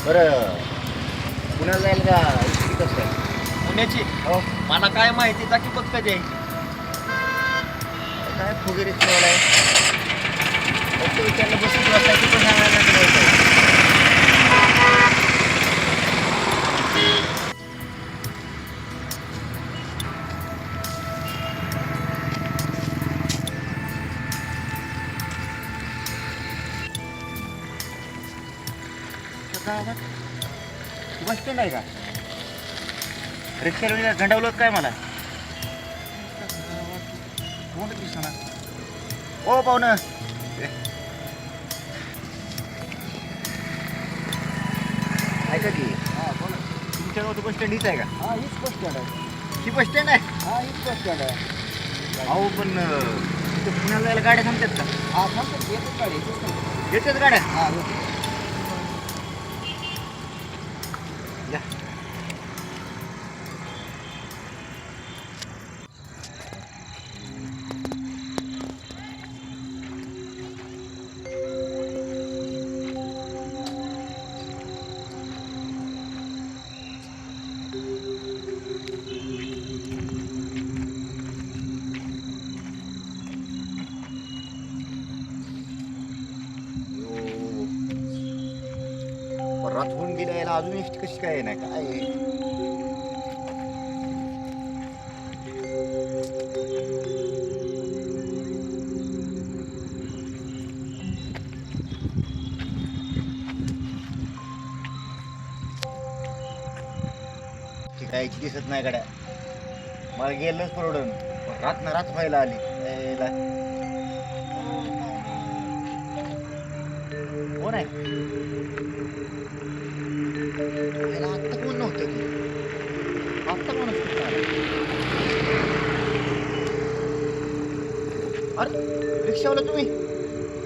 बरं पुण्याला जायला का इकडे कसं आहे? पुण्याची हो मला काय माहिती जा की बघ कधी आहे. काय फुगेरी ठेवला आहे फक्त विचारलं बसून बसायची पण सांगायला नाही. बस स्टँड आहे का? रिक्षाला गंडावलं काय मला कोण दिसना. ओ पाहुणं ऐका की तुमच्या गावात बस स्टँड हीच आहे का? हा हीच बस स्टँड आहे. ही बस स्टँड आहे? हा हीच बस स्टँड आहे. अहो पण इथं पुण्याला जायला गाड्या थांबतात का? हा थांबतात येतात गाडी येतात गाड्या? हा या. रात होऊन गेल्या याला अजून एसटी कशी काय नाही काय ती काय दिसत नाही गाड्या. मला गेलंच परवडून रात ना रात व्हायला आली यायला. कोण आहे याला आत्ता कोण नव्हतं की आत्ता कोण असतं अरे रिक्षावाला तुम्ही?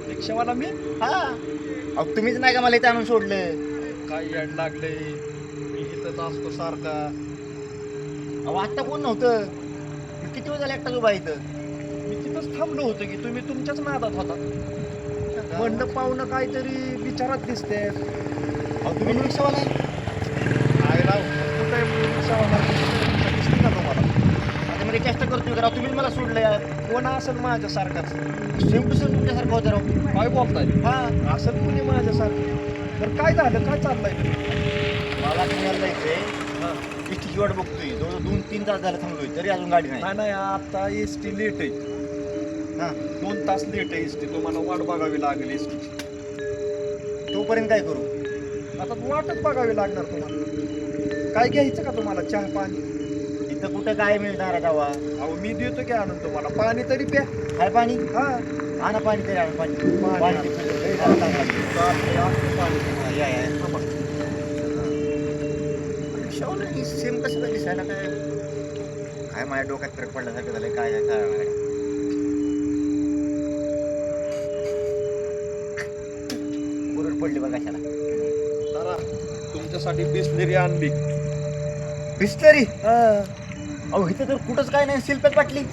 रिक्षावाला मी हा अहो तुम्हीच नाही का मला इथे आणून सोडलं? काय येड लागले मी इथंच असतो सारखा. अहो आत्ता कोण नव्हतं मी किती वेळ झाला एकटाच उभा आहे इथं. मी तिथंच थांबलो होतो की तुम्ही तुमच्याच नादात होता. म्हणलं पाहुणं काहीतरी विचारात दिसते. अहो तुम्ही रिक्षावाला आहे? काय राव कुठे रिक्षावाला दिसते का तुम्हाला? आता मी चेष्टा करतोय करा तुम्हीच मला सोडलं यार. कोण असेल माझ्यासारखाच? सेम टू सेम तुमच्यासारखं होतं राव. काय बोलताय? हा असेल कुणी माझ्यासारखं. तर काय झालं काय चाललंय? मला पुण्याला जायचंय एसटीची वाट बघतोय जवळ 2-3 तास झालं थांबलोय तरी अजून गाडी नाही. नाही नाही आता एस टी लेट आहे. हा 2 तास लेट आहे एस टी. तुम्हाला वाट बघावी लागेल एस टी. तोपर्यंत काय करू? आता वाटच बघावी लागणार तुम्हाला. काय घ्यायचं का तुम्हाला? चहा पाणी? इथं कुठं काय मिळणार आहे गावा? अहो मी देतो की आणून तुम्हाला. पाणी तरी प्या. काय पाणी? हा आणा पाणी तरी आणा पाणी. पाणी पाणी आणा. लय झालं लागलं. पाणी. हा, या या थांबा. रिक्षावाला सेम कसं काय दिसायला काय माझ्या डोक्यात फरक पडल्यासारखं झालं काय आहे, काय आहे. बुरड पडली बघा कशाला. जरा तुमच्यासाठी बिस्लेरी आणली. बिस्लरी? अहो इथं तर कुठंच काय नाही शिल्पच पाटली.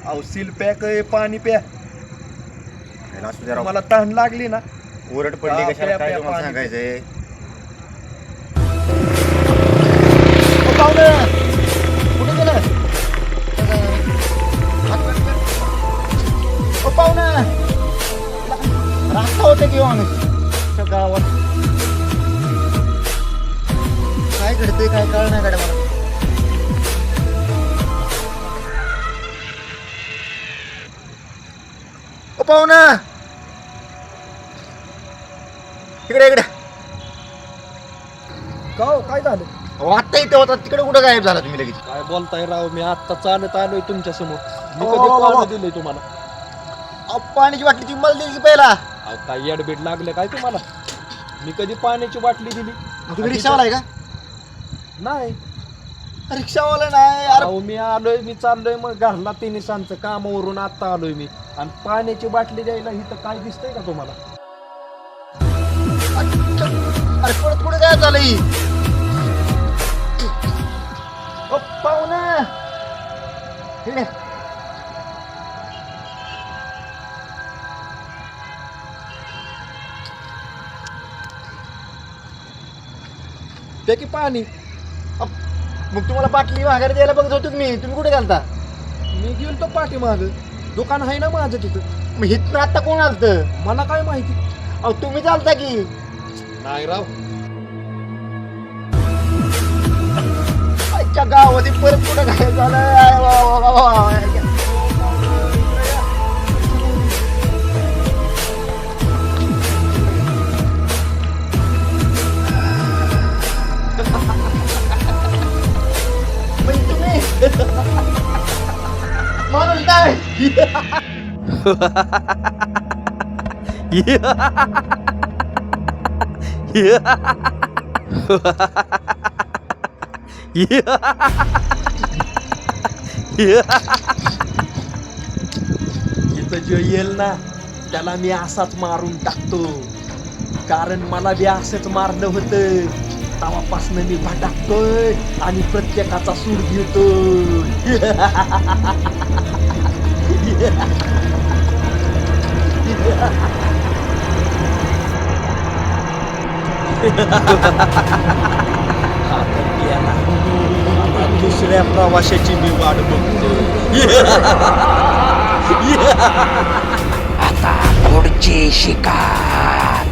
अहो सील पॅक आहे पाणी प्या. असू द्या राव. मला तहान लागली ना. ओरड पडली हा, कशाला प्या, काय प्या, तुम्हाला पाणी. सांगायचंय? ओ पाहुणं कुठे गेलं? ओ पाहुणं रास्ता होते की माणूस गावात काय घडतंय काय कळ नाही गाड्या मला. ओ पाहुणं इकडे इकडे. का हो, काय झालं? अहो, आत्ता इथे होता तिकडे कुठं गायब झाला तुम्ही लगेच? काय बोलताय राव? मी आता चालत आलोय तुमच्या समोर. मी ओ, कधी ओ, ओ, ओ. पाणी दिलंय तुम्हाला? अहो, पाण्याची बाटली तुम्ही मला दिली की पहिला? अहो काय येडबीड लागलं काय तुम्हाला? मी कधी पाण्याची बाटली दिली? तुम्ही रिक्षावाला आहे का? नाही. रिक्षावाला नाही यार. अहो मी आलोय मी चाललोय मग घरला तिनिसांचं कामावरून आता आलोय मी. आणि पाण्याची बाटली द्यायला इथं काय दिसतंय का तुम्हाला? अरे परत कुठे काय झालं ही? ओ पाहुणं इकडे. त्या की पाणी. मग तुम्हाला बाटली माघारी द्यायला बघत होतो मी, तुम्ही कुठे घालता? मी गेलो तो पाठी माग, दुकान आहे ना माझं तिथं. मग हिथनं आता कोण आलतं? मला काय माहिती. अहो तुम्ही चालता की. नाही राव. आजच्या गावामध्ये परत कुठं काय झालं? वा, वा, वा, वा. म्हणजे तुम्ही माणूस काय? इथं जो येईल ना त्याला मी असाच मारून टाकतो, कारण मला बी असंच मारलं होतं. तेव्हापासून मी भटकतोय आणि प्रत्येकाचा सूड घेतोय. आता दुसऱ्या प्रवाशाची मी वाट बघतो. आता पुढची शिकार